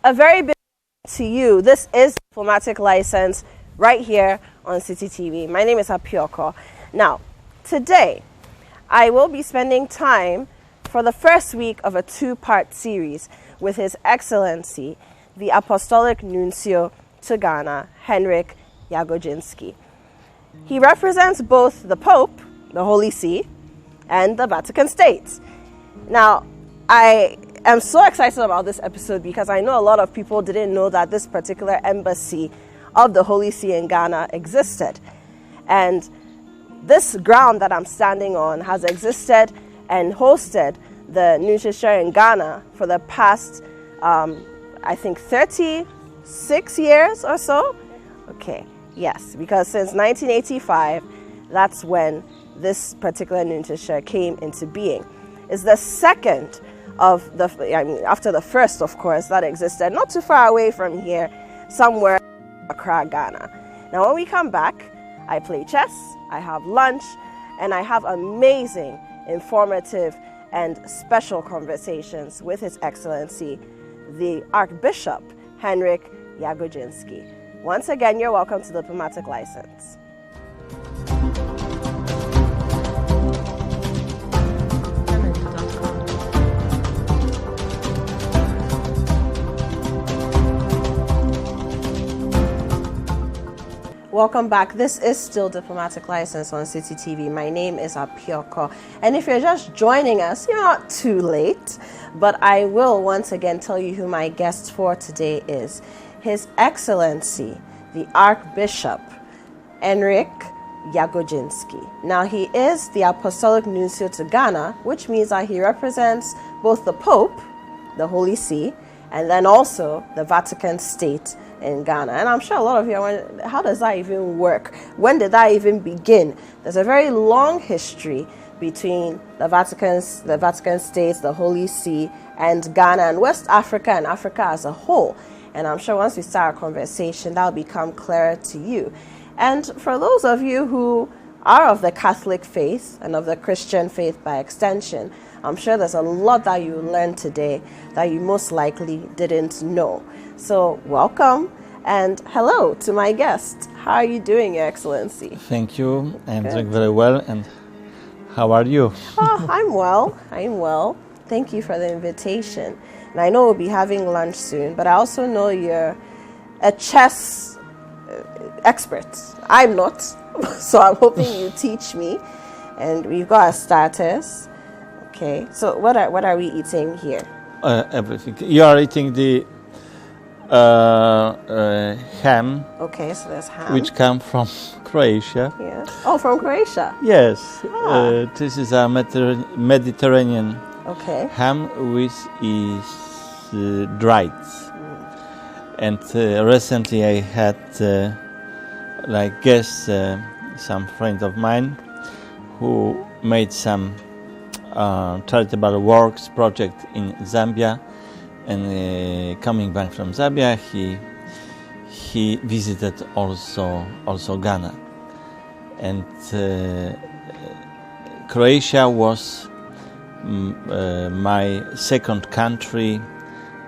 A very big to you. This is Diplomatic License right here on City TV. My name is Apostolic. Now, today I will be spending time for the first week of a two-part series with His Excellency, the Apostolic Nuncio to Ghana, Henryk Jagodziński. He represents both the Pope, the Holy See, and the Vatican States. Now, I am so excited about this episode because I know a lot of people didn't know that this particular embassy of the Holy See in Ghana existed. And this ground that I'm standing on has existed and hosted the Nuncio in Ghana for the past, I think, 36 years or so. Okay, yes, because since 1985, that's when this particular Nuncio came into being. It's the second of the, after the first, of course, that existed not too far away from here, somewhere in Accra, Ghana. Now, when we come back, I play chess, I have lunch, and I have amazing, informative, and special conversations with His Excellency, the Archbishop, Henryk Jagodziński. Once again, you're welcome to Diplomatic License. Welcome back. This is still Diplomatic License on City TV. My name is Apostolic. And if you're just joining us, you're not too late. But I will once again tell you who my guest for today is. His Excellency, the Archbishop, Henryk Jagodziński. Now, he is the Apostolic Nuncio to Ghana, which means that he represents both the Pope, the Holy See, and then also the Vatican State in Ghana. And I'm sure a lot of you are wondering, how does that even work? When did that even begin? There's a very long history between the Vatican States, the Holy See, and Ghana and West Africa and Africa as a whole. And I'm sure once we start our conversation, that'll become clearer to you. And for those of you who are of the Catholic faith and of the Christian faith by extension, I'm sure there's a lot that you learned today that you most likely didn't know. So welcome and hello to my guest. How are you doing, Your Excellency? Thank you. I'm doing very well. And how are you? I'm well. Thank you for the invitation. And I know we'll be having lunch soon, but I also know you're a chess expert. I'm not, so I'm hoping you teach me. And we've got our starters. Okay, so what are we eating here? Everything. You are eating the ham. Okay, so there's ham. Which comes from Croatia. Yeah. Oh, from Croatia? Yes. This is a Mediterranean ham which is dried. And recently I had guests, some friend of mine who made some charitable works project in Zambia, and coming back from Zambia, he visited also Ghana, and Croatia was my second country,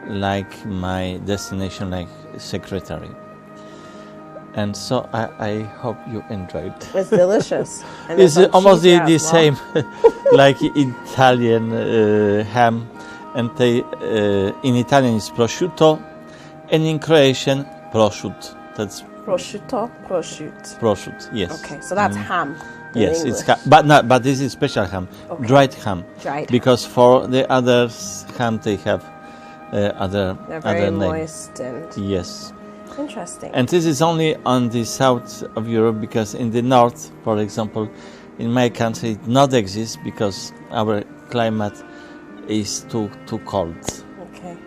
like my destination, like secretary. And so I hope you enjoyed. It's delicious. And it's almost the same like Italian ham. And they, in Italian it's prosciutto, and in Croatian prosciut. That's prosciutto. Prosciut, yes. Okay, so that's ham. Yes, it's ham, but this is special ham, dried ham. Because for the others ham they have other very name. Moist and yes. Interesting. And this is only on the south of Europe, because in the north, for example, in my country, it not exists because our climate is too cold. Okay,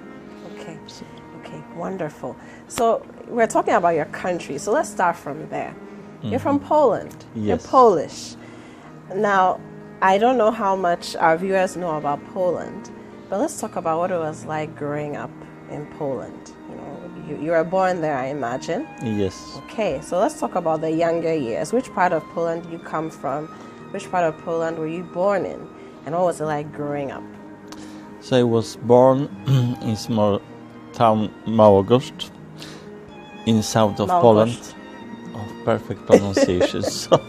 wonderful. So we're talking about your country, so let's start from there. You're from Poland. Yes. You're Polish. Now, I don't know how much our viewers know about Poland, but let's talk about what it was like growing up in Poland. You were born there, I imagine. Yes. Okay, so let's talk about the younger years. Which part of Poland you come from? Which part of Poland were you born in? And what was it like growing up? So I was born in small town Małogoszcz in south of Poland. Of perfect pronunciation. So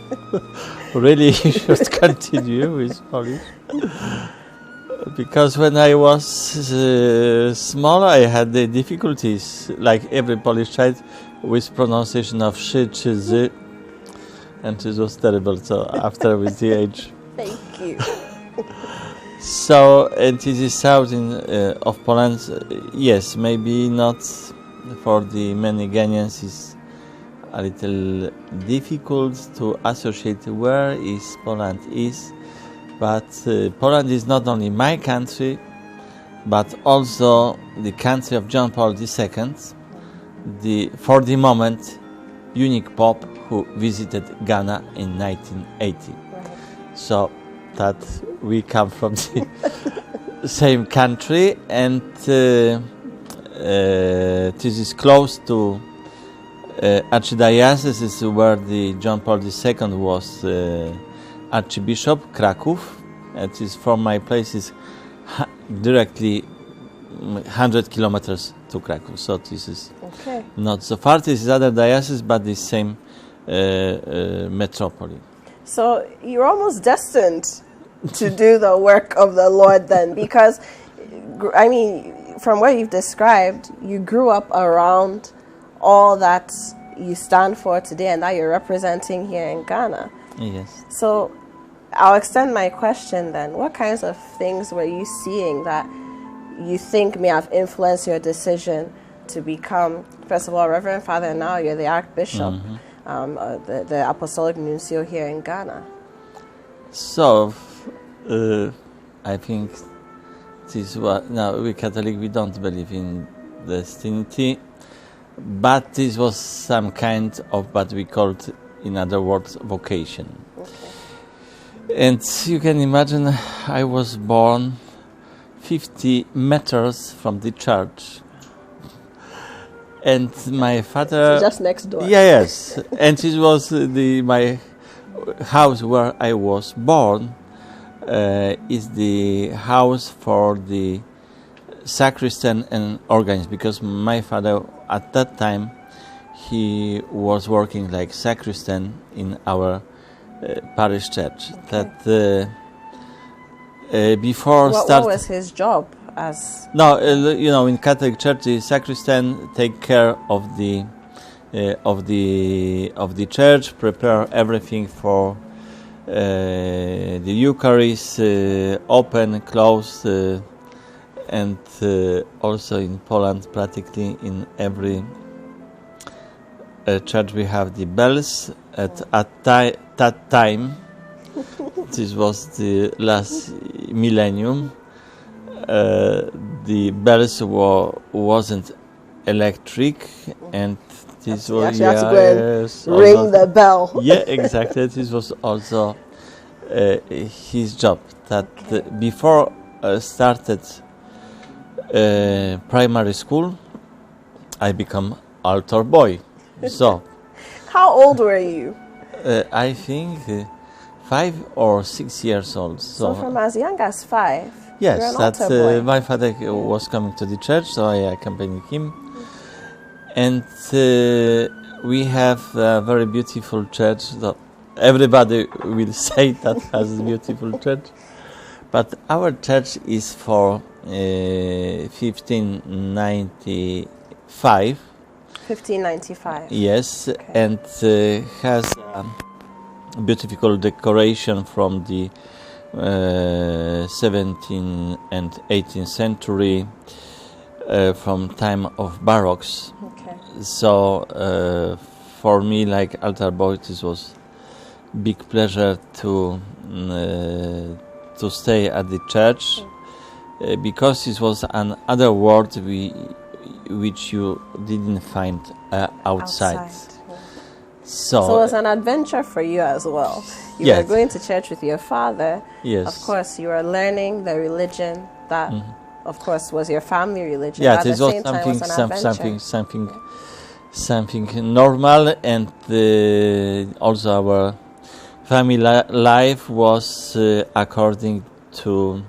really you should continue with Polish. Because when I was small, I had the difficulties, like every Polish child, with pronunciation of szy czy z, and it was terrible. So after with the age. Thank you. So and it is south of Poland. Yes, maybe not for the many Ghanaians. Is a little difficult to associate where is Poland is. But Poland is not only my country, but also the country of John Paul II, for the moment, unique Pope who visited Ghana in 1980. Right. So that we come from the same country, and this is close to Archdiocese, is where the John Paul II was Archbishop, Kraków. It is from my place is directly 100 kilometers to Kraków. So this is not so far. This is other diocese, but the same metropolis. So you're almost destined to do the work of the Lord then, because, I mean, from what you've described, you grew up around all that you stand for today and that you're representing here in Ghana. Yes. So I'll extend my question then. What kinds of things were you seeing that you think may have influenced your decision to become, first of all, Reverend Father, and now you're the Archbishop, the Apostolic Nuncio here in Ghana? So, I think this was, now we Catholic, we don't believe in destiny, but this was some kind of what we called, in other words, vocation. And you can imagine I was born 50 meters from the church. And my father... So just next door. Yes. And it was my house where I was born is the house for the sacristan and organist, because my father at that time he was working like sacristan in our parish church. That before what was his job as? No, in Catholic Church, the sacristan take care of the church, prepare everything for the Eucharist, open, close, and also in Poland, practically in every church we have the bells. At that time, this was the last millennium. The bells wasn't electric, and this was you have to go and ring the bell. Yeah, exactly. This was also his job. That before started primary school, I become altar boy. So. How old were you? I think 5 or 6 years old. So from as young as 5? Yes, my father was coming to the church, so I accompanied him. And we have a very beautiful church. So everybody will say that has a beautiful church. But our church is for 1595. 1595. Yes, okay. And has a beautiful decoration from the 17th and 18th century, from time of Baroques. Okay. So for me, like altar boy, it was big pleasure to stay at the church, because it was another world which you didn't find outside. So it was an adventure for you as well. You were going to church with your father. Yes. Of course, you were learning the religion that, of course, was your family religion. Yeah, but it was something normal, and also our family life was according to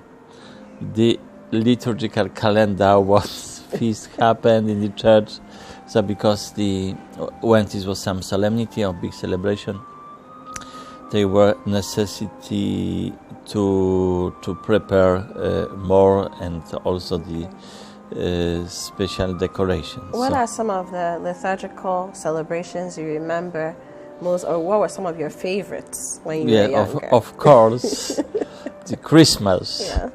the liturgical calendar was feast happened in the church. So because when this was some solemnity or big celebration, there were necessity to prepare more, and also the special decorations. What are some of the liturgical celebrations you remember most, or what were some of your favorites when you were younger? Of course, the Christmas. Yeah.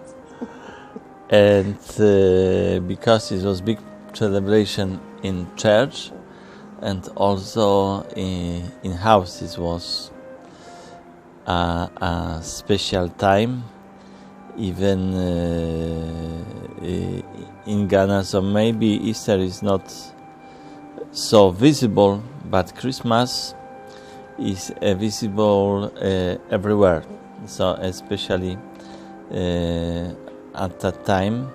And because it was big celebration in church, and also in house, it was a special time. Even in Ghana, so maybe Easter is not so visible, but Christmas is visible everywhere. So especially at that time,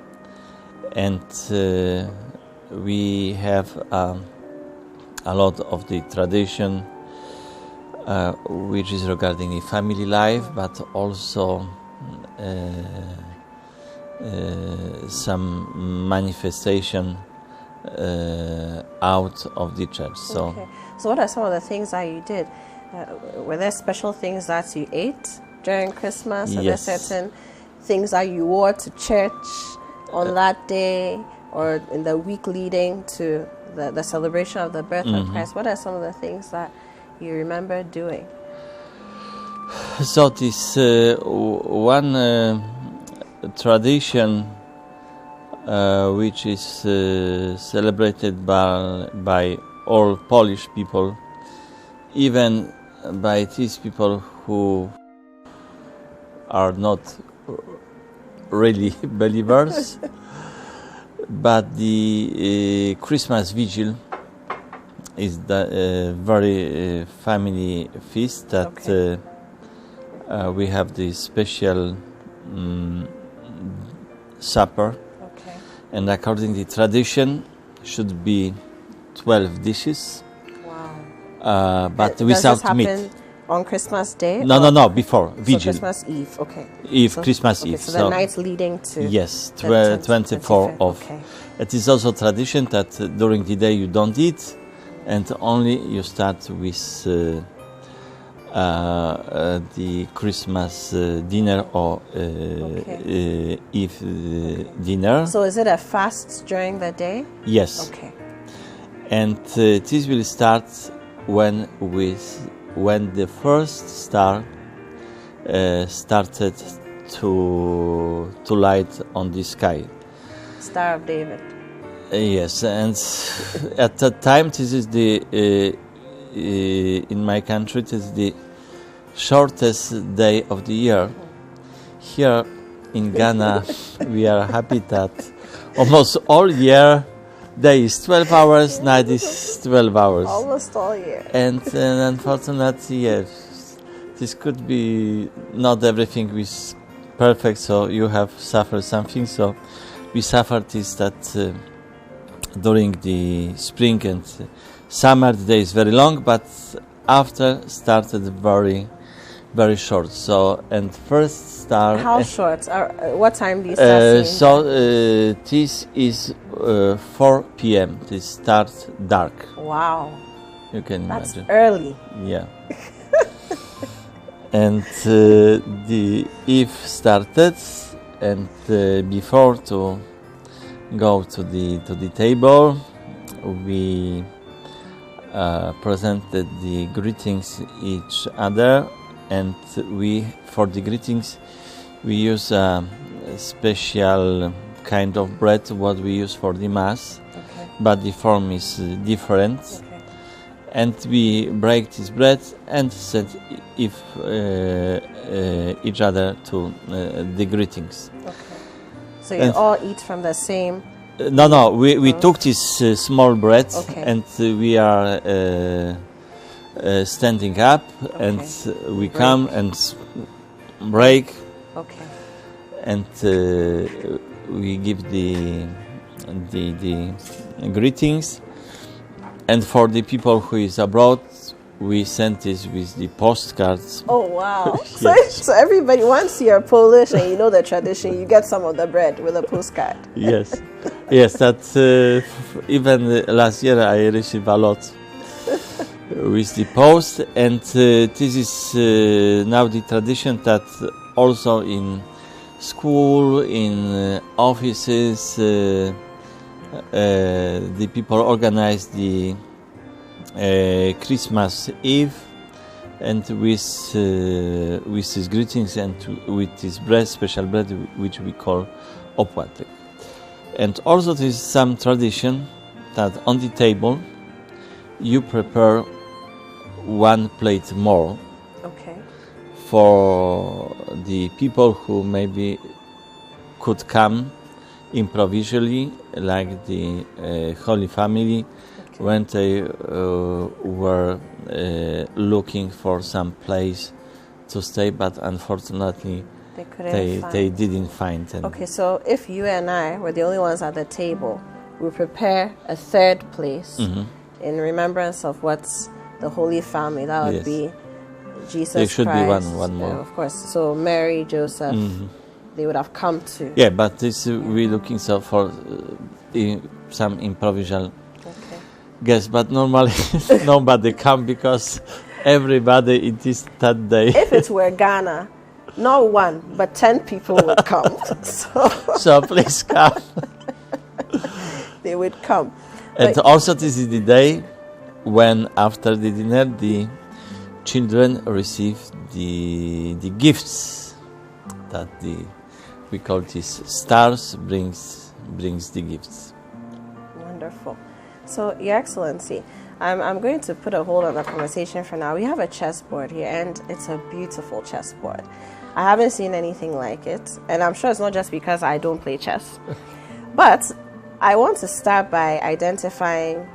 and we have a lot of the tradition which is regarding the family life, but also some manifestation out of the church. So, okay. So what are some of the things that you did? Were there special things that you ate during Christmas? Are there certain things that you wore to church on that day or in the week leading to the celebration of the birth of Christ? What are some of the things that you remember doing? So this one tradition which is celebrated by all Polish people, even by these people who are not really believers, but the Christmas Vigil is the very family feast that we have the special supper, and according to tradition should be 12 dishes. Wow. But Does without this happen meat. On Christmas Day? No, before Vigil. So Christmas Eve, okay. Christmas Eve. So the night leading to... Yes, 24 of. Okay. It is also tradition that during the day you don't eat, and only you start with the Christmas dinner or Eve dinner. So is it a fast during the day? Yes. Okay. And this will start when the first star started to light on the sky. Star of David. Yes, and at that time, this is the in my country, it is the shortest day of the year. Here in Ghana, we are happy that almost all year day is 12 hours, night is 12 hours. Almost all year. And unfortunately, yes, this could be not everything is perfect, so you have suffered something. So we suffered this that during the spring and summer the day is very long, but after started very, very short. So and first star. How short? What time do you start seeing? So this is 4 p.m. This starts dark. Wow. You can That's imagine. Early. Yeah. And the Eve started, and before to go to the table, we presented the greetings each other, and for the greetings we use a special kind of bread what we use for the mass, but the form is different. And we break this bread and said each other to the greetings. Okay. So you all eat from the same? No. We took this small bread, and we are standing up, and we come and break. Okay. And we give the greetings. And for the people who is abroad, we send this with the postcards. Oh, wow. Yes. So everybody, once you're Polish and you know the tradition, you get some of the bread with a postcard. Yes. Yes, that even last year I received a lot with the post, and this is now the tradition that also in school, in offices, the people organize the Christmas Eve, and with these greetings and with this bread, special bread, which we call opłatek. And also there is some tradition that on the table you prepare one plate more Okay. for the people who maybe could come improvisely, like the Holy Family, when they were looking for some place to stay, but unfortunately they didn't find. And Okay, so if you and I were the only ones at the table, we prepare a third place in remembrance of what's the Holy Family. That would Yes. be Jesus There should Christ. be one more. Of course. So Mary, Joseph, they would have come to. Yeah, but this we're looking so for some improvisational Okay. guests, but normally nobody come because everybody it is that day. If it were Ghana, not one, but 10 people would come. So please come. They would come. And But- also this is the day when after the dinner the children receive the gifts that we call these stars brings the gifts. Wonderful. So, Your Excellency, I'm going to put a hold on the conversation for now. We have a chessboard here, and it's a beautiful chessboard. I haven't seen anything like it, and I'm sure it's not just because I don't play chess. But I want to start by identifying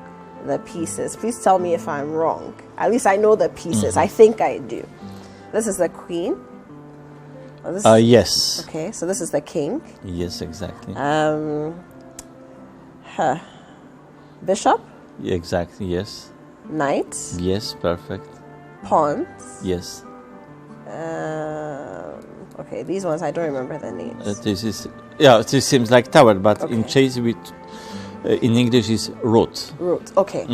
the pieces. Please tell me if I'm wrong. At least I know the pieces. I think I do. This is the queen. Oh, this Yes. Okay, so this is the king. Yes, exactly. Bishop, Exactly, yes. knight, Yes, perfect. pawns. Yes. Okay, these ones I don't remember the names. This seems like tower, but in Okay. chase with in English is root. Root. Okay,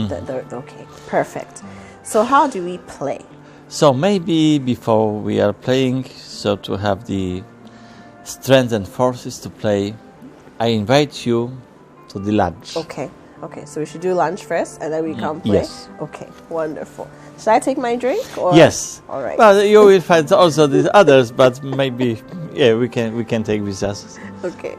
okay, perfect. So how do we play? So maybe before we are playing, so to have the strength and forces to play, I invite you to the lunch. Okay, so we should do lunch first and then we can play? Yes. Okay, wonderful. Should I take my drink? Or? Yes. All right. Well, you will find also the others, but maybe we can take with us. Okay.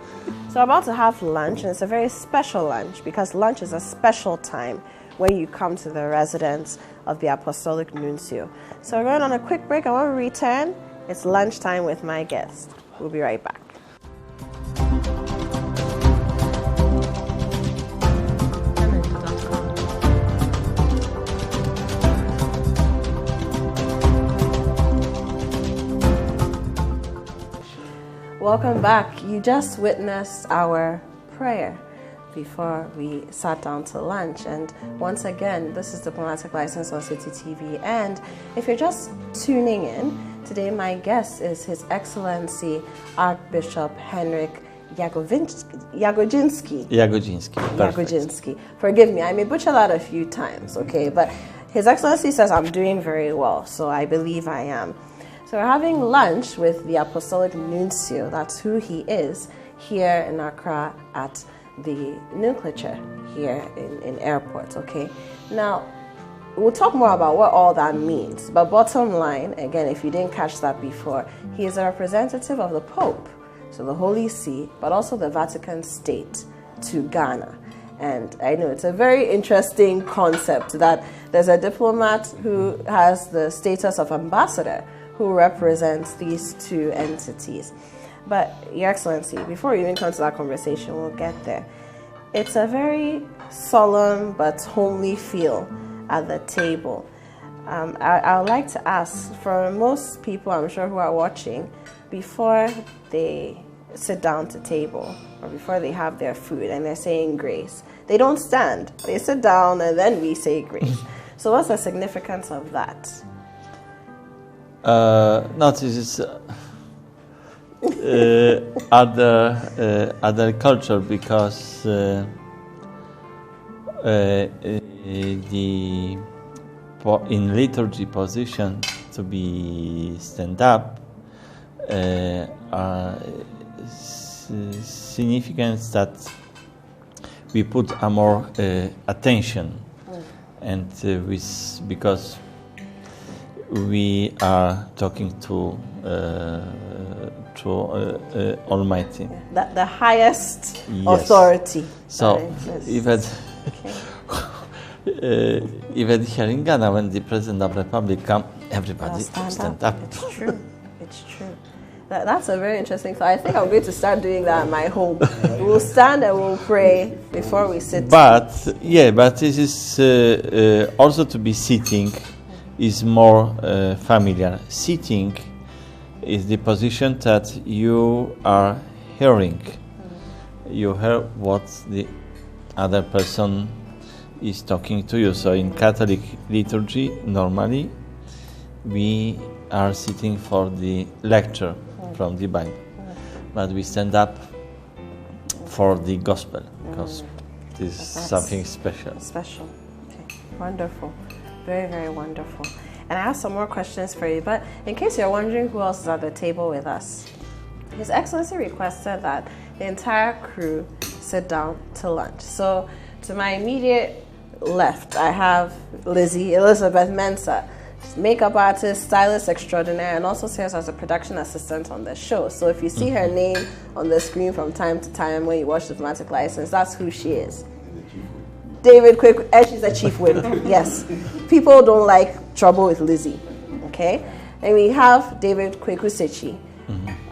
So I'm about to have lunch, and it's a very special lunch because lunch is a special time when you come to the residence of the Apostolic Nuncio. So we're going on a quick break, and when we return, it's lunchtime with my guest. We'll be right back. Welcome back. You just witnessed our prayer before we sat down to lunch. And once again, this is Diplomatic License on City TV. And if you're just tuning in, today my guest is His Excellency Archbishop Henryk Jagodziński. Jagodziński. Forgive me, I may butcher that a few times, okay? But His Excellency says I'm doing very well, so I believe I am. So we're having lunch with the Apostolic Nuncio, that's who he is, here in Accra at the nomenclature here in airport, okay? Now, we'll talk more about what all that means, but bottom line, again, if you didn't catch that before, he is a representative of the Pope, so the Holy See, but also the Vatican State to Ghana. And I know it's a very interesting concept that there's a diplomat who has the status of ambassador who represents these two entities. But, Your Excellency, before we even come to that conversation, we'll get there. It's a very solemn but homely feel at the table. I would like to ask, for most people, I'm sure, who are watching, before they sit down to table or before they have their food and they're saying grace, they don't stand. They sit down and then we say grace. So what's the significance of that? No, this is other culture, because in liturgy position to be stand up significance that we put a more attention, and because we are talking to Almighty, the highest yes. authority. So Right. even Okay. even here in Ghana, when the President of the Republic come, everybody stand up. It's true. It's true. That's a very interesting thought. I think I'm going to start doing that at my home. We'll stand and we'll pray before we sit. But this is also to be sitting is more familiar. Sitting is the position that you are hearing. You hear what the other person is talking to you. So in Catholic liturgy, normally we are sitting for the lecture from the Bible, but we stand up for the gospel, because this is something special. Special. Okay. Wonderful. Very, very wonderful. And I have some more questions for you, but in case you're wondering who else is at the table with us, His Excellency requested that the entire crew sit down to lunch. So to my immediate left, I have Lizzie Elizabeth Mensah, makeup artist, stylist extraordinaire, and also serves as a production assistant on the show. So if you see her name on the screen from time to time when you watch Diplomatic License, that's who she is. David Quick, and she's a chief whip. Yes. People don't like trouble with Lizzie. Okay? And we have David Kwekusechi.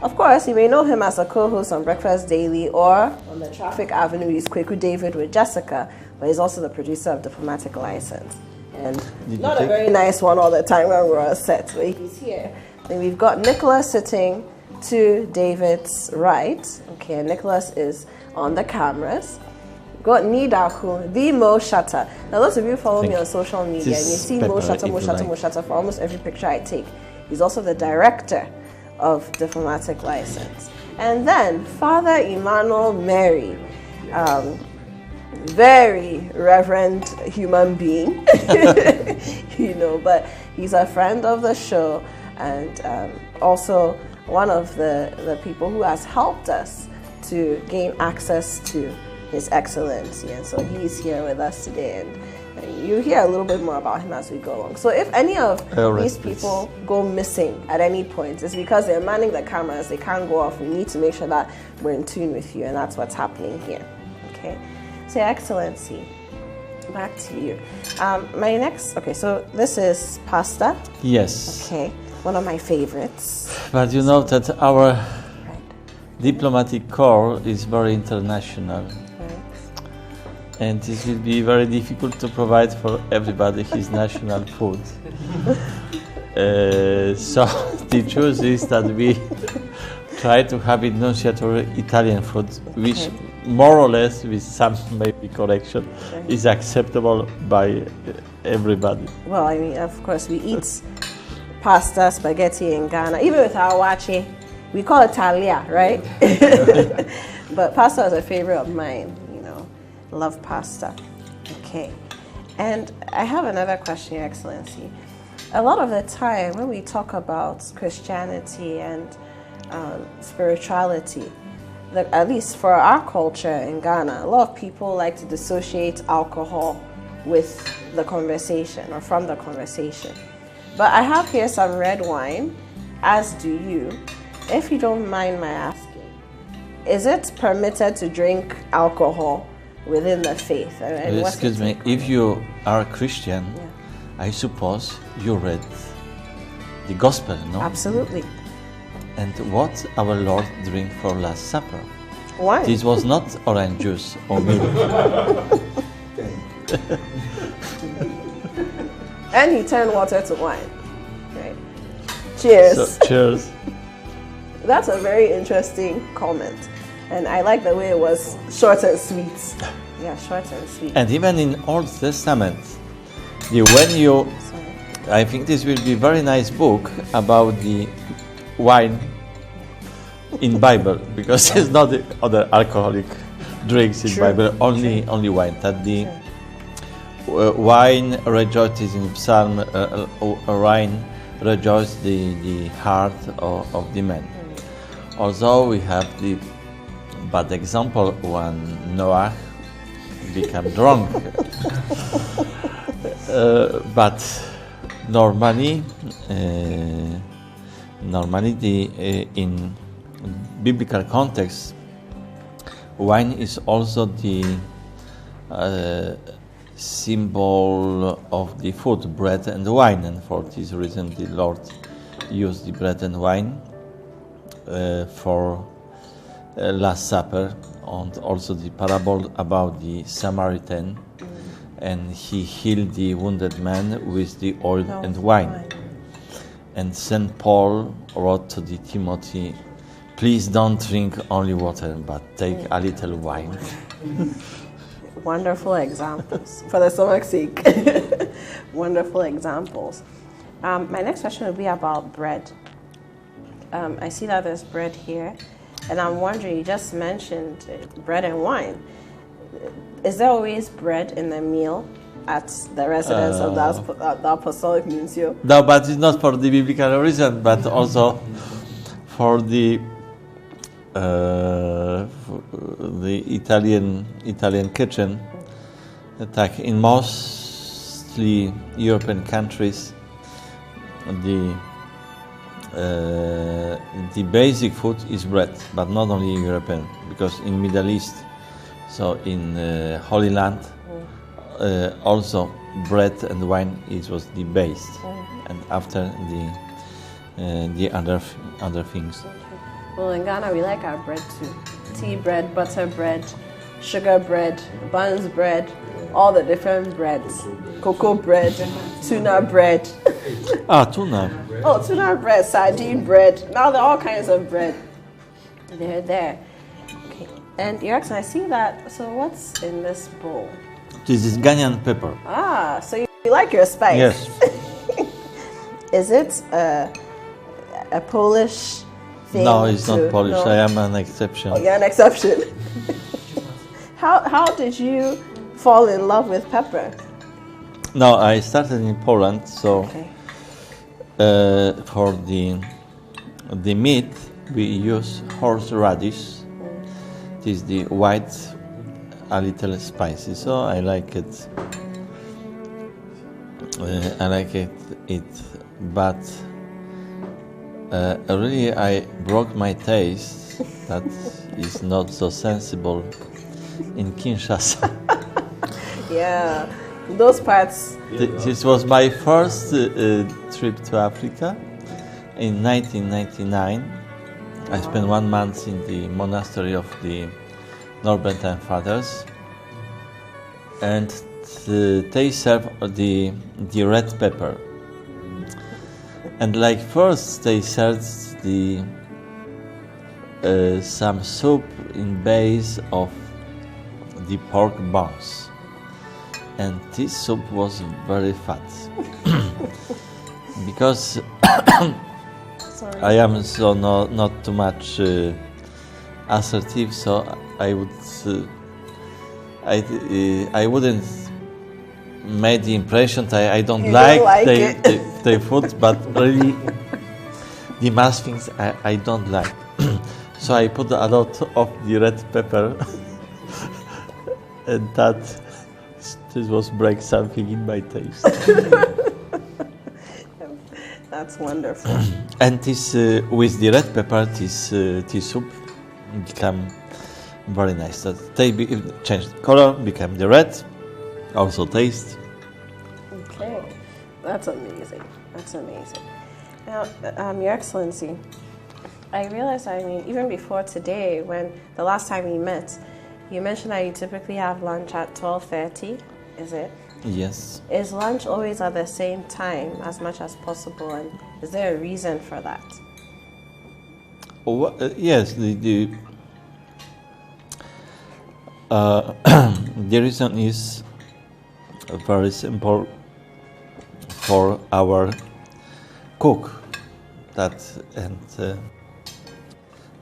Of course, you may know him as a co-host on Breakfast Daily, or on the Traffic Avenue, he's Kweku David with Jessica, but he's also the producer of Diplomatic License. And not a very nice one all the time when we're on set, but he's here. Then we've got Nicholas sitting to David's right. Okay, and Nicholas is on the cameras. We've got Nidaku, the Mo Shatter. Now, those of you who follow me on social media, and you see Mo Shatter for almost every picture I take. He's also the director of Diplomatic License. And then Father Emmanuel Mary, very reverend human being, but he's a friend of the show, and also one of the people who has helped us to gain access to His Excellency. And so he's here with us today, and you hear a little bit more about him as we go along. So if any of these people go missing at any point, it's because they're manning the cameras, they can't go off. We need to make sure that we're in tune with you, and that's what's happening here. Okay. So, Your Excellency, back to you. So this is pasta. Yes. Okay, one of my favorites. But you know that our diplomatic corps is very international. Right. And it will be very difficult to provide for everybody his national food. So the truth is that we try to have it Nuncio Italian food, which more or less, with some maybe correction, is acceptable by everybody. Well, I mean, of course, we eat pasta, spaghetti in Ghana. Even with our wache, we call it talia, right? But pasta is a favorite of mine, Love pasta. Okay. And I have another question, Your Excellency. A lot of the time when we talk about Christianity and spirituality, at least for our culture in Ghana, a lot of people like to dissociate alcohol with the conversation or from the conversation. But I have here some red wine, as do you. If you don't mind my asking, is it permitted to drink alcohol within the faith? Excuse me, if you are a Christian, I suppose you read the Gospel, no? Absolutely. And what our Lord drank for Last Supper? Wine. This was not orange juice or milk. And he turned water to wine. Right. Cheers. So, cheers. That's a very interesting comment. And I like the way it was short and sweet. Yeah, short and sweet. And even in Old Testament, I think this will be a very nice book about the wine in Bible, because there's not other alcoholic drinks in True. Bible, only wine. That the wine rejoices in Psalm, wine rejoices the heart of the man. Although we have the bad example when Noah became drunk, but normally in biblical context, wine is also the symbol of the food, bread and wine, and for this reason the Lord used the bread and wine for Last Supper, and also the parable about the Samaritan, and he healed the wounded man with the oil and wine. And St. Paul wrote to the Timothy, please don't drink only water, but take a little wine. Wonderful examples for the stomach's sake. Wonderful examples. My next question would be about bread. I see that there's bread here, and I'm wondering, you just mentioned bread and wine. Is there always bread in the meal at the residence of the Apostolic Nuncio? No, but it's not for the biblical reason, but also for the Italian kitchen. Like in mostly European countries, the basic food is bread, but not only European, because in Middle East, so in Holy Land, also bread and wine was the base, and after the other things. Well, in Ghana we like our bread too: tea bread, butter bread, sugar bread, buns bread, all the different breads, cocoa bread, tuna bread. Tuna. Oh, tuna bread, sardine bread. Now there are all kinds of bread. They're there. Okay. And Your Excellency, I see that. So what's in this bowl? This is Ghanaian pepper. So you like your spice? Yes. Is it a Polish thing? No, it's not Polish. No? I am an exception. Oh, you're an exception. How did you fall in love with pepper? No, I started in Poland, so for the meat we use horseradish. It is the white, a little spicy, so I like it. But really I broke my taste. That is not so sensible in Kinshasa. Yeah, those parts. This was my first trip to Africa in 1999. I spent 1 month in the monastery of the Norbertine Fathers, and they serve the red pepper. And like first they served some soup in base of the pork bones, and this soup was very fat. Because I am so not too much assertive, so I wouldn't make the impression that I don't like the food, but really the most things I don't like. So I put a lot of the red pepper, and this was break something in my taste. That's wonderful. And this with the red pepper, this soup become very nice. So they changed color, became the red, also taste. Okay, that's amazing. That's amazing. Now, Your Excellency, I realized, even before today, when the last time we met, you mentioned that you typically have lunch at 12:30, is it? Yes. Is lunch always at the same time as much as possible, and is there a reason for that? Yes, the reason is very simple. For our cook,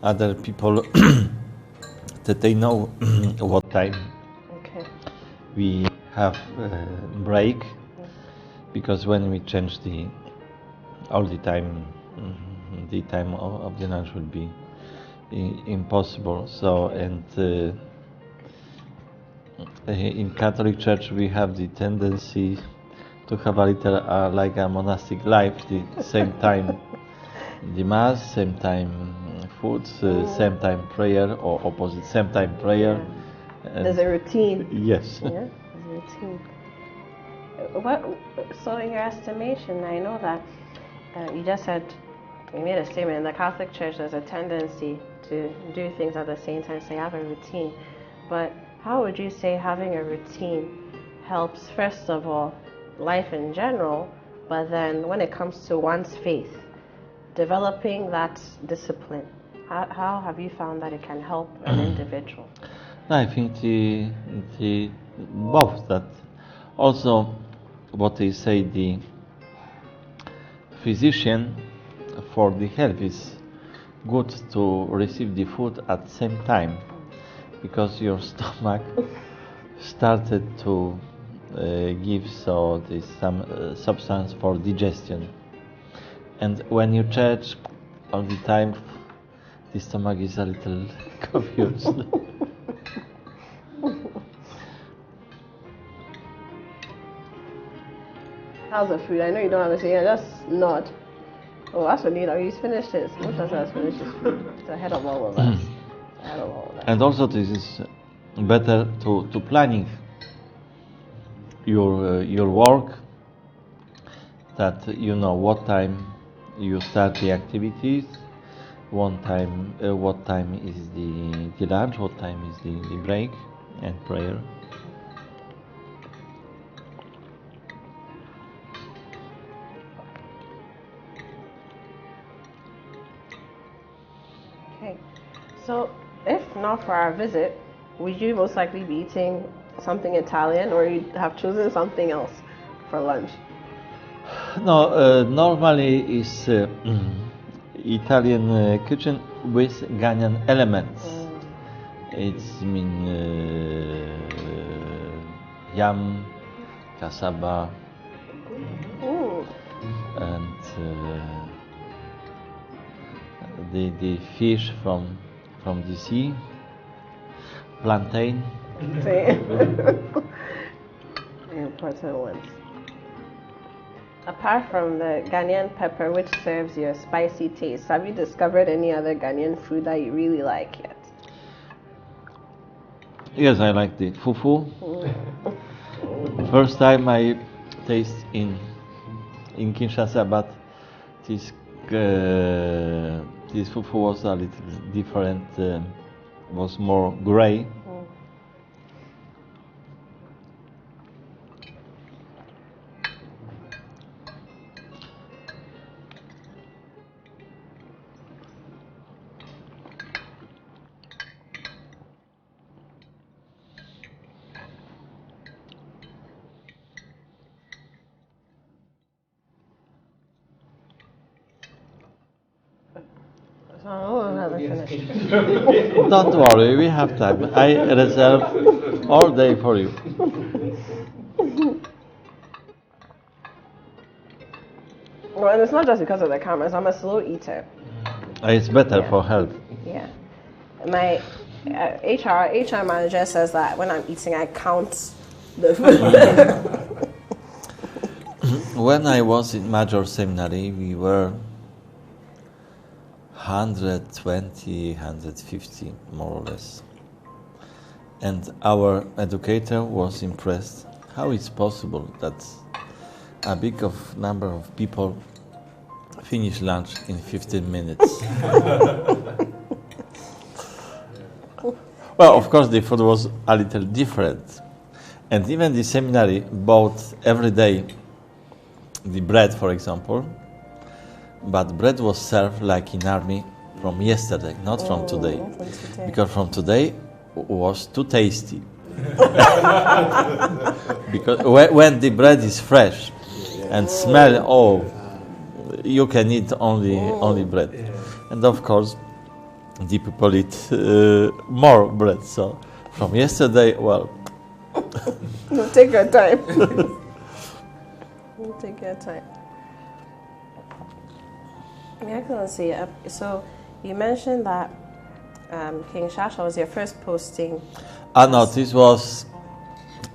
other people that they know what time Okay. we have break, because when we change all the time, the time of the lunch will be impossible. So, and in Catholic Church we have the tendency to have a little like a monastic life, the same time the mass, same time food, same time prayer, or opposite, same time prayer. Yeah. There's a routine. Yes. Yeah, there's a routine. So in your estimation, I know that you just said, you made a statement, in the Catholic Church there's a tendency to do things at the same time, so you have a routine. But how would you say having a routine helps, first of all, life in general, but then when it comes to one's faith, developing that discipline, how have you found that it can help an individual? I think the both that. Also, what they say, the physician for the health is good to receive the food at the same time, because your stomach started to give some substance for digestion, and when you church all the time, the stomach is a little confused. How's the food? I know you don't have to say, just nod. Oh, that's what he's finished his. Most of us finished his food. It's ahead of all of us. Ahead of all of us. And also this is better to planning your work, that you know what time you start the activities, what time is the lunch, what time is the break and prayer. Okay, so if not for our visit, would you most likely be eating something Italian, or you have chosen something else for lunch? No, normally is Italian kitchen with Ghanaian elements. It's yam, cassava, and the fish from the sea, plantain. Important ones. Apart from the Ghanaian pepper, which serves your spicy taste, have you discovered any other Ghanaian food that you really like yet? Yes, I like the fufu. First time I taste in Kinshasa, but this fufu was a little different. Was more gray. Don't worry, we have time. I reserve all day for you. Well, and it's not just because of the cameras. I'm a slow eater. It's better for health. Yeah. My HR manager says that when I'm eating, I count the food. When I was in Major Seminary, we were 120, 150 more or less. And our educator was impressed how it's possible that a big number of people finish lunch in 15 minutes. Well, of course the food was a little different. And even the seminary bought every day the bread, for example. But bread was served like in army from yesterday, not from today. Because from today was too tasty. Because when the bread is fresh and smell, you can eat only bread. And of course, the people eat more bread. So from yesterday, well, No, take your time. Take your time. Your Excellency, so you mentioned that King Shasha was your first posting. no, this was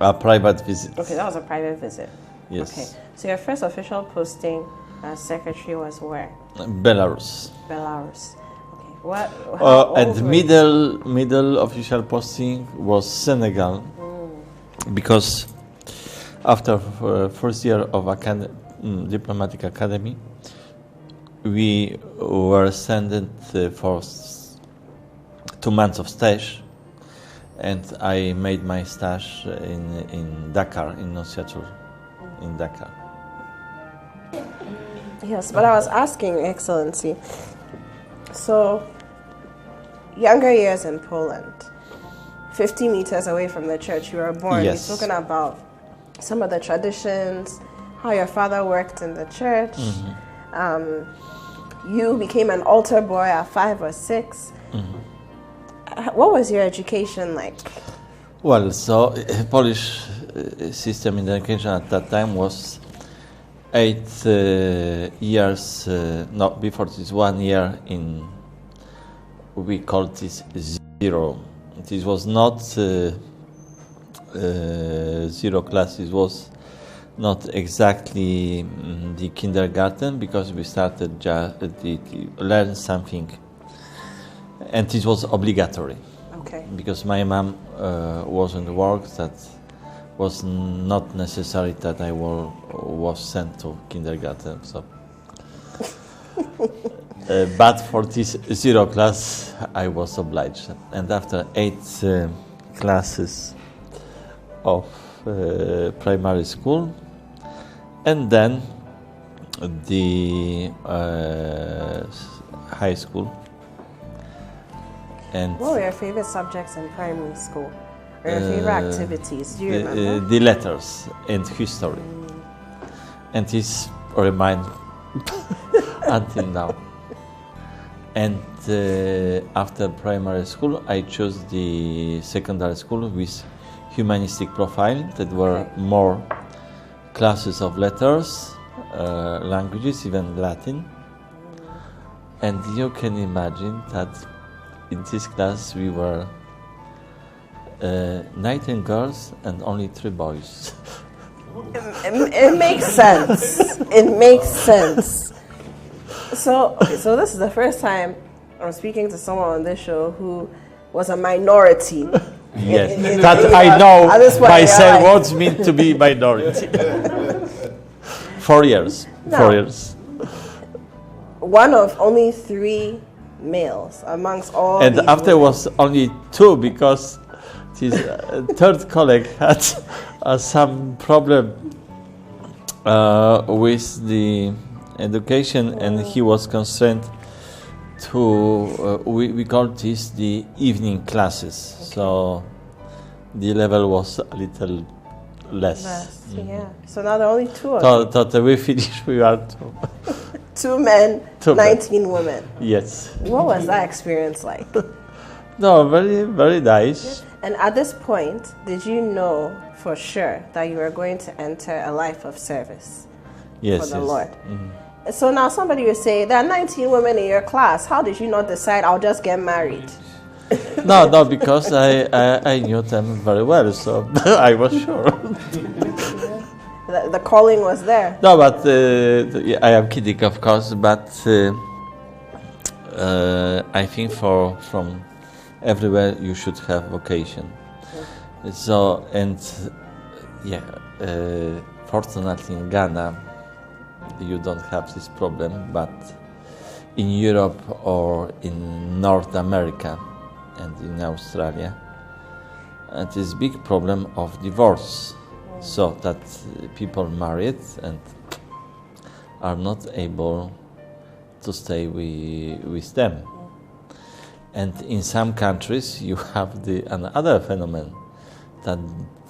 a private visit. Okay, that was a private visit. Yes. Okay, so your first official posting as secretary was where? Belarus. Belarus. Okay, what? And middle official posting was Senegal, because after first year of diplomatic academy, we were sent for 2 months of stage, and I made my stage in Dakar, in Nuncio, in Dakar. Yes, but I was asking, Your Excellency, so younger years in Poland, 50 meters away from the church you were born, Yes. you're talking about some of the traditions, how your father worked in the church. You became an altar boy at 5 or 6. What was your education like? Well, so Polish system in education at that time was 8 years, before this 1 year we called this 0. This was not 0 class, it was not exactly the kindergarten, because we started just to learn something, and it was obligatory. Okay. Because my mom wasn't work, that was not necessary that I was sent to kindergarten. So, but for this 0 class, I was obliged. And after 8 classes of primary school, and then the high school. And What were your favorite subjects in primary school? Or your favorite activities? Do you remember? the letters and history. And this remains until now. And after primary school, I chose the secondary school with humanistic profile. That were more classes of letters, languages, even Latin. And you can imagine that in this class we were 19 girls and only 3 boys. It makes sense. It makes sense. So this is the first time I'm speaking to someone on this show who was a minority. Yes, in that I know at this point in your myself life. what it means to be minority. 4 years. No. 4 years. One of only 3 males amongst all. And these after women. was only 2 because his third colleague had some problem with the education, and he was concerned to we call this the evening classes. Okay. So the level was a little less. Yeah. So now there are only 2 of you. So we finished. We are 2. 2 men, 2 men. 19 women. Yes. What was that experience like? No, very, very nice. And at this point, did you know for sure that you were going to enter a life of service Yes, for the yes. Lord? So now somebody will say, there are 19 women in your class. How did you not decide, I'll just get married? No, because I knew them very well, so I was sure. The calling was there. No, but I am kidding, of course. But I think from everywhere you should have vocation. So fortunately in Ghana you don't have this problem, but in Europe or in North America and in Australia, it is big problem of divorce. So that people married and are not able to stay with them. And in some countries you have another phenomenon, that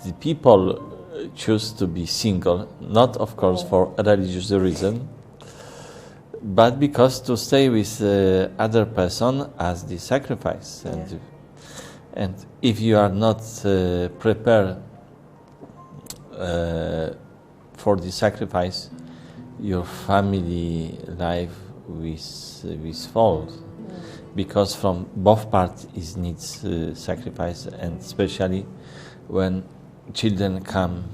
the people choose to be single, not of course for a religious reason, but because to stay with other person as the sacrifice, and if you are not prepared for the sacrifice, your family life will fall, because from both parts it needs sacrifice, and especially when children come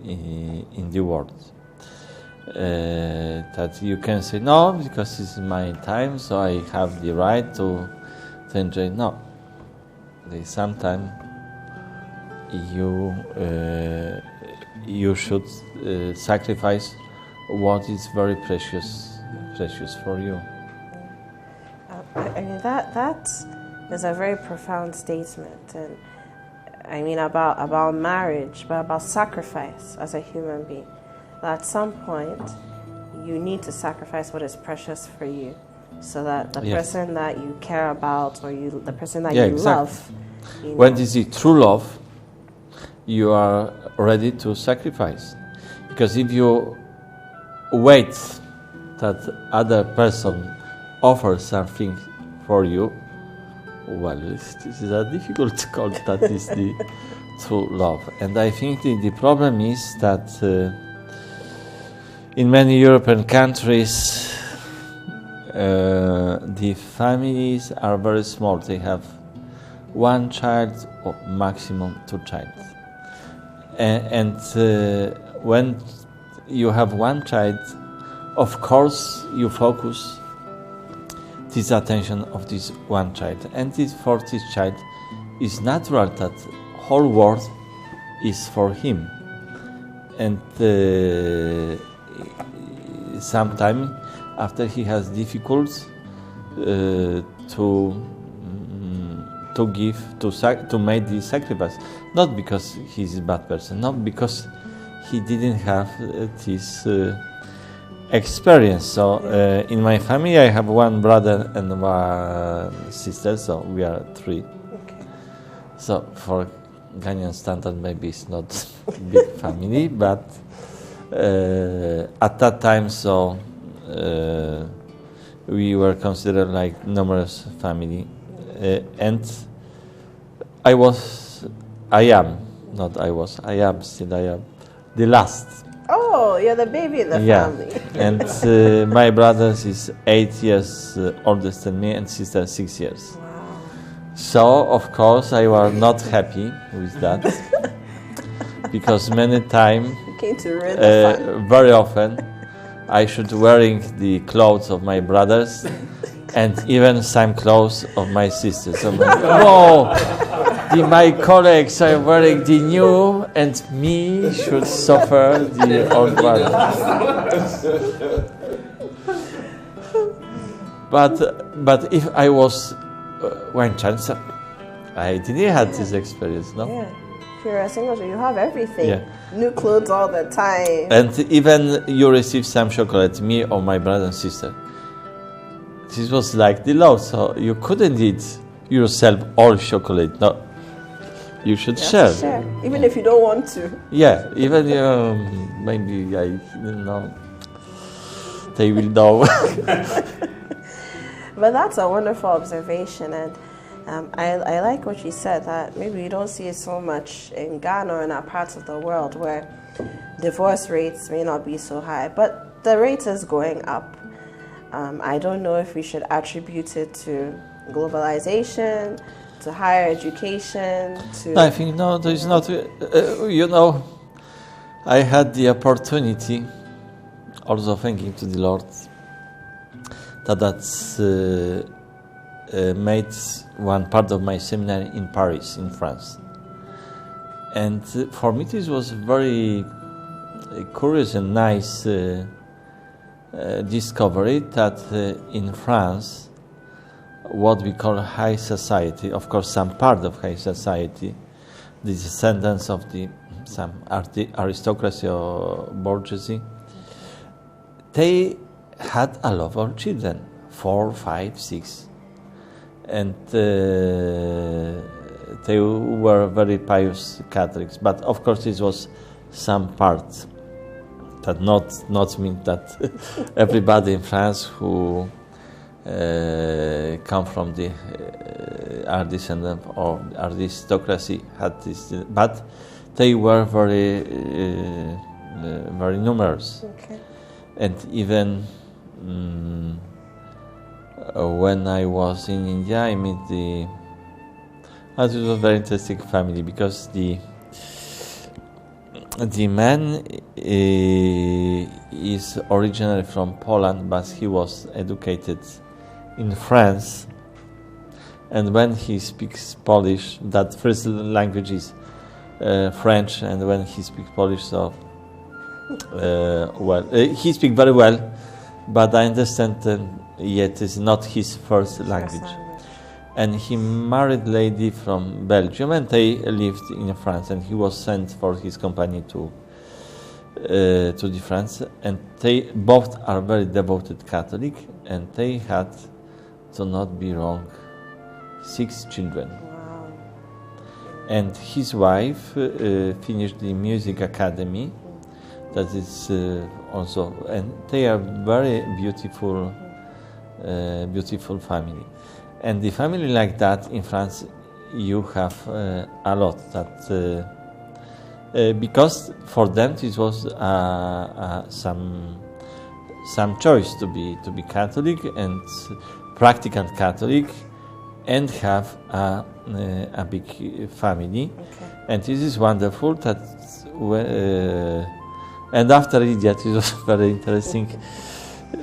in the world. That you can say no because it's my time, so I have the right to enjoy. No, sometimes you should sacrifice what is very precious for you. I mean that is a very profound statement, and I mean about marriage, but about sacrifice as a human being. At some point, you need to sacrifice what is precious for you, so that the person that you care about, or the person that you love. When this is true love, you are ready to sacrifice. Because if you wait that other person offers something for you, well, this is a difficult call. That is the true love. And I think the problem is that in many European countries, the families are very small. They have one child or maximum two child. And when you have one child, of course you focus this attention of this one child. And for this child, it's natural that whole world is for him. And sometime after he has difficulties to make the sacrifice, not because he's a bad person, not because he didn't have this experience. So in my family I have one brother and one sister, so we are three. Okay. So for Ghanaian standard maybe it's not a big family, but at that time, so we were considered like numerous family, and I am still the last. Oh, you're the baby in the family. And my brother is 8 years older than me, and sister 6 years. Wow. So of course I was not happy with that, because many times, very often, I should wearing the clothes of my brothers, and even some clothes of my sisters. So I'm like, whoa! My colleagues are wearing the new, and me should suffer the old one. But if I was one chance, I didn't have this experience, no? Yeah. If you're a single, you have everything. Yeah. New clothes all the time. And even you receive some chocolate, me or my brother and sister. This was like the law, so you couldn't eat yourself all chocolate. No, you should share. Even if you don't want to. Yeah, even maybe they will know. But that's a wonderful observation, and I like what you said, that maybe you don't see it so much in Ghana or in our parts of the world where divorce rates may not be so high, but the rate is going up. I don't know if we should attribute it to globalization, to higher education, to... I think no, there is not. I had the opportunity, also thanking to the Lord, that's made one part of my seminary in Paris, in France. And for me this was very curious and nice discovery that in France, what we call high society, of course some part of high society, the descendants of some aristocracy or bourgeoisie, they had a lot of children, 4, 5, 6. And they were very pious Catholics, but of course this was some part. That not mean that everybody in France who come from the are descendant of aristocracy had this, but they were very numerous. Okay. And even when I was in India, I met it was a very interesting family, because the man is originally from Poland, but he was educated in France. And when he speaks Polish, that first language is French, and when he speaks Polish, so he speaks very well, but I understand yet it's not his first language. And he married a lady from Belgium, and they lived in France, and he was sent for his company to the France, and they both are very devoted Catholic, and they had, to not be wrong, 6 children. Wow. And his wife finished the music academy. That is also, and they are very beautiful family. And the family like that in France, you have a lot. That because for them this was some choice to be Catholic and practical Catholic, and have a big family. Okay. And this is wonderful. That and after India, it was very interesting.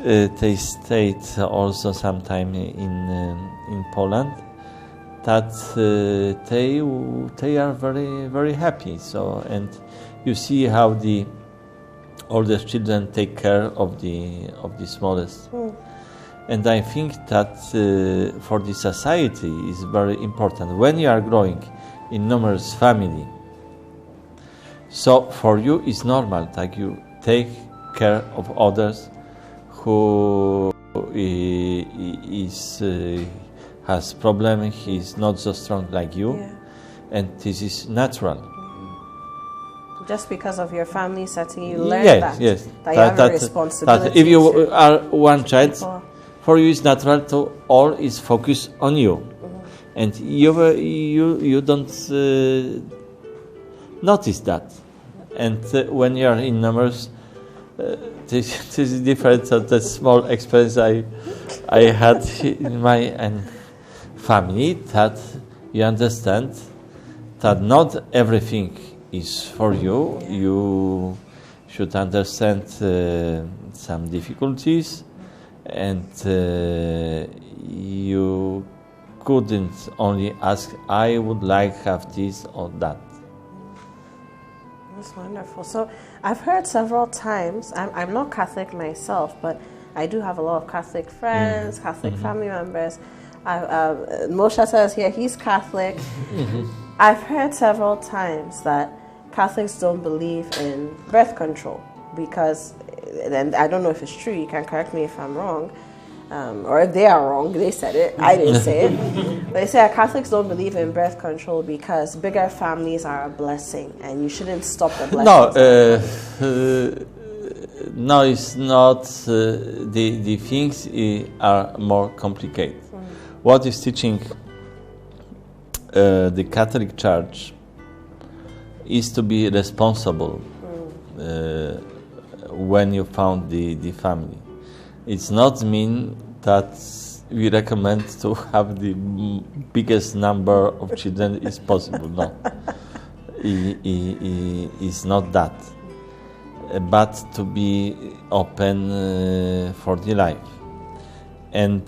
They stayed also sometime in Poland. That they are very, very happy. So, and you see how the oldest children take care of the smallest. And I think that for the society is very important when you are growing in numerous family. So for you it's normal that you take care of others who has problem, he is not so strong like you, and this is natural. Just because of your family setting, you learn that you have a responsibility. That if you are one child, for you it's natural to all is focused on you, and you don't notice that. And when you are in numbers, this is different. So the small experience I had in my family, that you understand that not everything is for you. You should understand some difficulties, and you couldn't only ask, I would like to have this or that. That's wonderful. So I've heard several times, I'm not Catholic myself, but I do have a lot of Catholic friends, Catholic family members. Moshe says here he's Catholic. I've heard several times that Catholics don't believe in birth control because, and I don't know if it's true, you can correct me if I'm wrong, or if they are wrong, they said it, I didn't say it. But they say Catholics don't believe in birth control because bigger families are a blessing and you shouldn't stop the blessings. No, it's not. The things are more complicated. What is teaching the Catholic Church is to be responsible when you found the family. It's not mean that we recommend to have the biggest number of children is possible. No, it's not that. But to be open for the life. And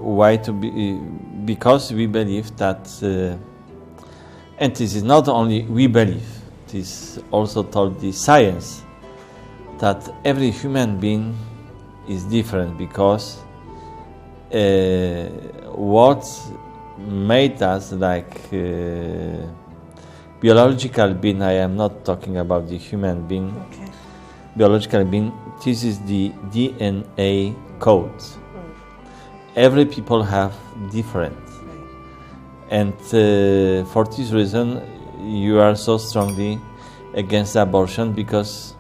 why to be? Because we believe that, and this is not only we believe, it is also told the science, that every human being is different, because what made us like biological being, I am not talking about the human being, biological being, this is the DNA code. Every people have different. And for this reason, you are so strongly against abortion, because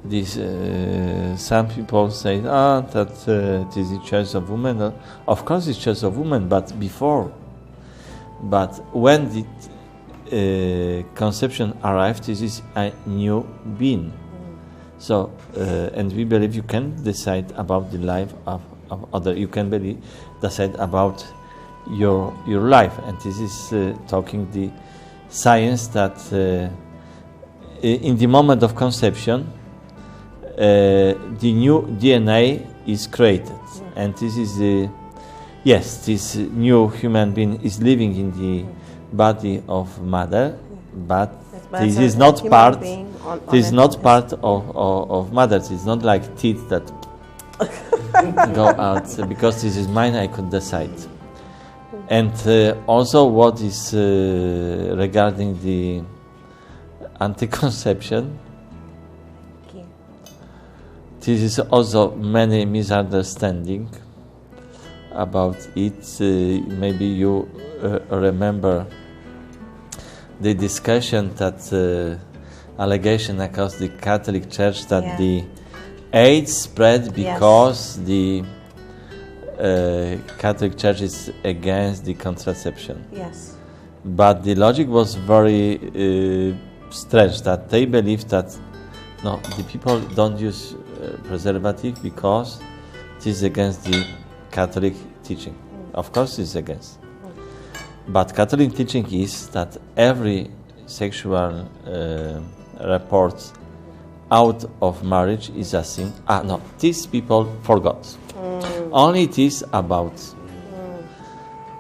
this some people say that it is the choice of women. Of course, it's choice of women, but before. But when the conception arrived, this is a new being. So, and we believe you can decide about the life of other. You can decide about your life, and this is talking the science that in the moment of conception, the new DNA is created, and this is this new human being is living in the body of mother, but this is not part. This is not part of mother. It's not like teeth that go out because this is mine. I could decide. And also, what is regarding the anti-conception? Okay. This is also many misunderstanding about it. Maybe you remember the discussion that allegation across the Catholic Church that the AIDS spread because the Catholic Church is against the contraception. Yes. But the logic was very strange, that they believe that no, the people don't use preservative because it is against the Catholic teaching. Of course it's against. But Catholic teaching is that every sexual report out of marriage is a sin. No, these people forgot. Only it is about.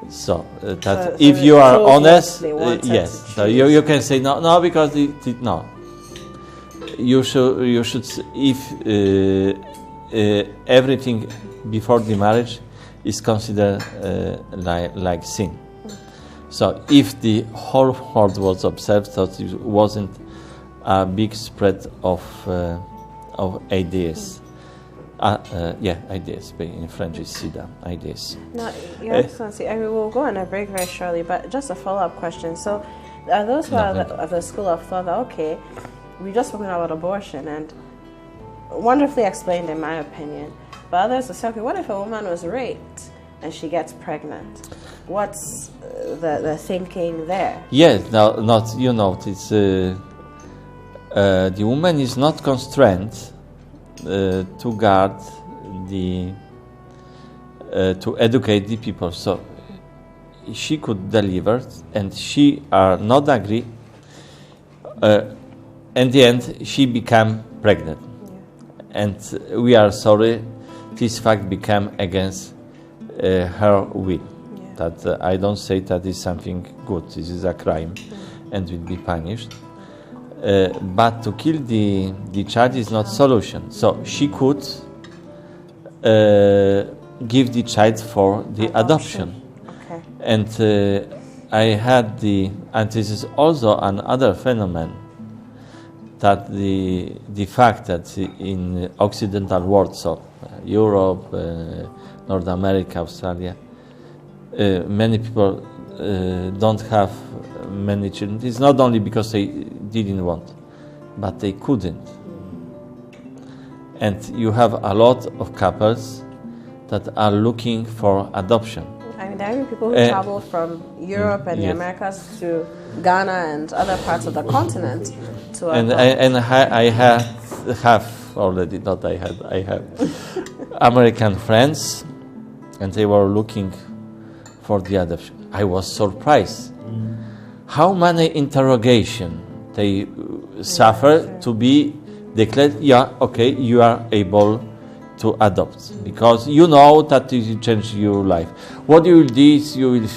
So that if you are honest, yes. So you can say no because no. You should if everything before the marriage is considered like sin. So if the whole world was observed, that it wasn't a big spread of ideas. Ideas. In French is sida, ideas. Now, Your Excellency, we will go on a break very shortly, but just a follow-up question. So, are those who are of the school of thought that, okay, we just spoken about abortion and wonderfully explained in my opinion, but others will say, okay, what if a woman was raped and she gets pregnant? What's the thinking there? Yes, it's the woman is not constrained to guard to educate the people. So she could deliver, and she are not agree. In the end, she became pregnant, and we are sorry. This fact became against her will. That I don't say that is something good. This is a crime, and will be punished. But to kill the child is not solution. So she could give the child for the adoption. Okay. And I had and this is also another phenomenon, that the fact that in Occidental world, so Europe, North America, Australia, many people don't have many children. It's not only because they didn't want, but they couldn't. And you have a lot of couples that are looking for adoption. I mean, there are people who travel from Europe and the Americas to Ghana and other parts of the continent to adopt. I have already, not I have American friends, and they were looking for the adoption. I was surprised how many interrogation they suffer to be declared, you are able to adopt, because you know that it will change your life. What you will do is you will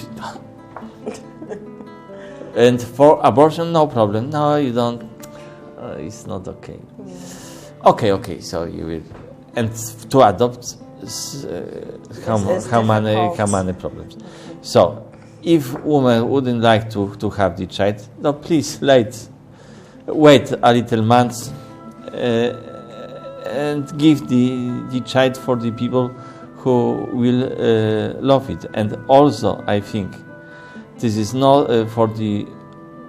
and for abortion, no problem. No, you don't. It's not okay. Yeah. Okay. So you will, and to adopt, how many problems? So, if woman wouldn't like to have the child, no, please wait a little months and give the child for the people who will love it. And also, I think this is not for the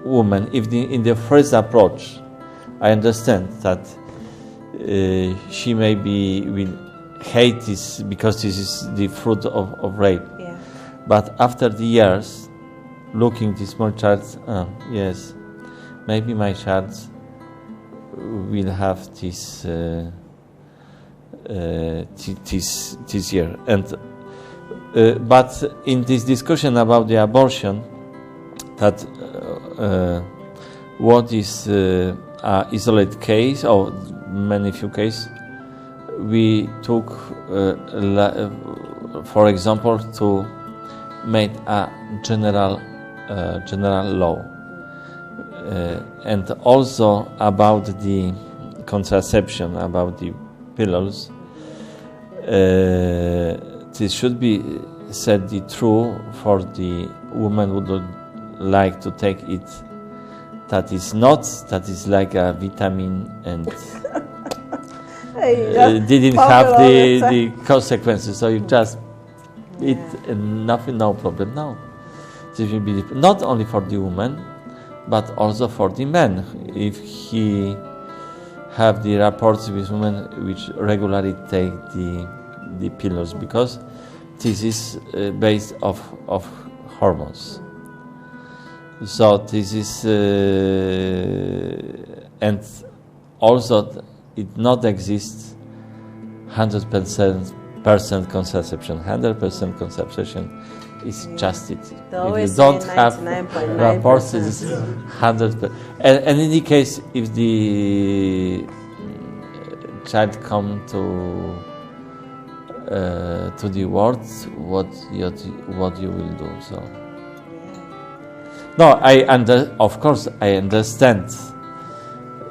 woman. If in the first approach, I understand that she maybe will hate this because this is the fruit of rape. Yeah. But after the years, looking this small child, yes, maybe my child will have this this year. And but in this discussion about the abortion, that what is an isolated case or many few cases, we took, for example, to make a general law, and also about the contraception, about the pills. This should be said the true for the woman who would like to take it. That is like a vitamin and didn't have the consequences. So you just eat and nothing, no problem. No, this will be not only for the woman, but also for the man. If he have the reports with women which regularly take the pills, because this is based of hormones. So this is and also it not exists 100% contraception. 100% contraception is just it. If you don't have reports, it is 100%. And in any case, if the child come to the world, what you will do? So. No, of course I understand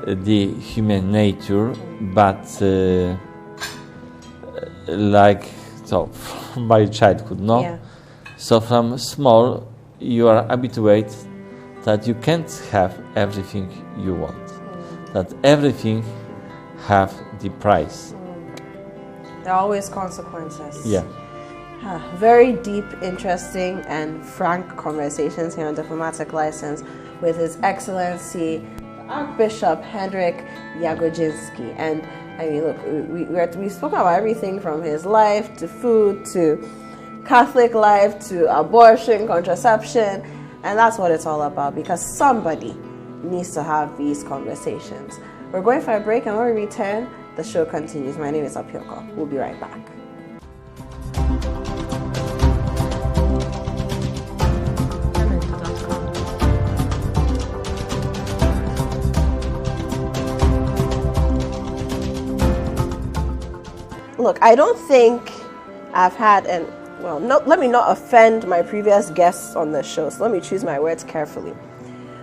the human nature, but like so my childhood, no? Yeah. So from small you are habituated that you can't have everything you want, that everything have the price. There are always consequences. Yeah. Very deep, interesting, and frank conversations here on Diplomatic License with His Excellency Archbishop Henryk Jagodziński. And I mean, look, we spoke about everything from his life to food to Catholic life to abortion, contraception, and that's what it's all about, because somebody needs to have these conversations. We're going for a break, and when we return, the show continues. My name is Apostolic. We'll be right back. Look, I don't think I've had let me not offend my previous guests on the show, so let me choose my words carefully.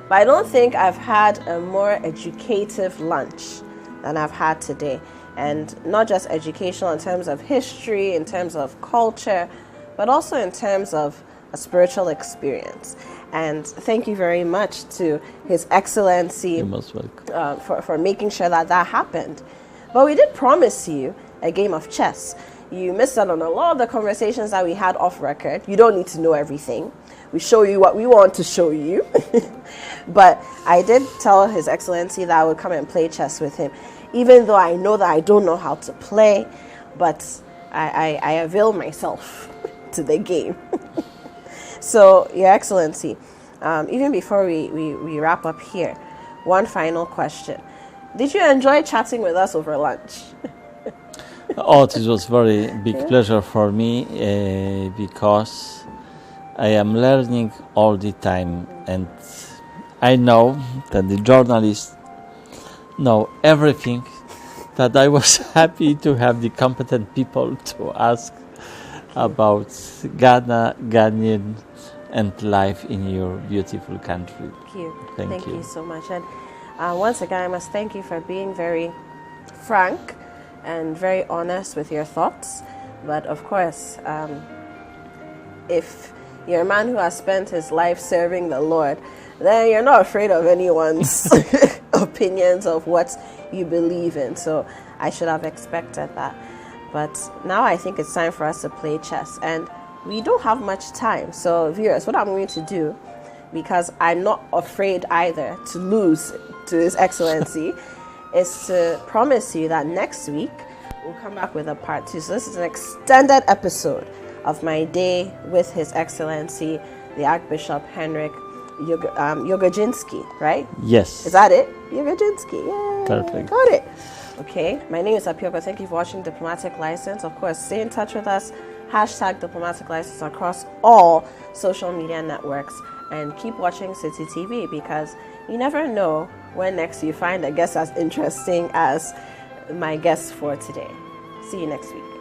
But I don't think I've had a more educative lunch than I've had today. And not just educational in terms of history, in terms of culture, but also in terms of a spiritual experience. And thank you very much to His Excellency. You're most welcome. For making sure that happened. But we did promise you a game of chess. You missed out on a lot of the conversations that we had off record. You don't need to know everything. We show you what we want to show you. But I did tell His Excellency that I would come and play chess with him, even though I know that I don't know how to play, but I avail myself to the game. So, Your Excellency, even before we wrap up here, one final question. Did you enjoy chatting with us over lunch? Oh, it was very big pleasure for me because I am learning all the time, and I know that the journalists know everything, that I was happy to have the competent people to ask about Ghana, Ghanaian, and life in your beautiful country. Thank you. Thank you so much. And once again, I must thank you for being very frank and very honest with your thoughts. But of course, if you're a man who has spent his life serving the Lord, then you're not afraid of anyone's opinions of what you believe in. So I should have expected that. But now I think it's time for us to play chess. And we don't have much time. So viewers, what I'm going to do, because I'm not afraid either to lose to His Excellency, is to promise you that next week we'll come back with a part 2. So this is an extended episode of my day with His Excellency, the Archbishop Henryk Jagodziński, right? Yes. Is that it? Jagodziński. Yay. Perfect. Got it. Okay. My name is Apostolic. Thank you for watching Diplomatic License. Of course, stay in touch with us. # Diplomatic License across all social media networks. And keep watching City TV, because you never know when next you find a guest as interesting as my guest for today. See you next week.